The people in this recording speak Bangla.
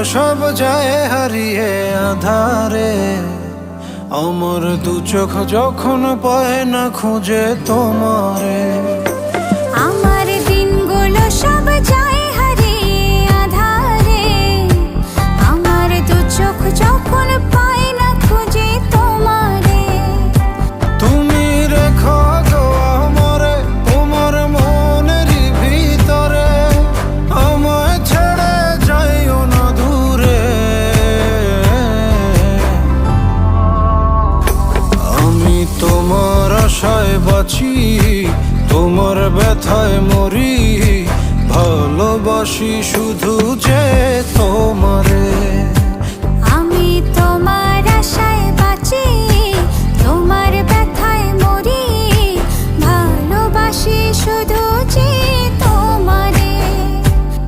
সব যায় হারিয়ে আধারে। আমার দু চোখ যখন পায় না খুঁজে তোমারে। আমার দিনগুলো সব যায় হারিয়ে আঁধারে। আমার দু চোখ যখন পায় না খুঁজে তোমারে। তুমি রেখো গো আমারে তোমার মনেরই ভিতরে, আমায় ছেড়ে যাইও না দূরে। আমি তোমার আশায় বাঁচি, তোমার ব্যথায় মরি, ভালোবাসি শুধু যে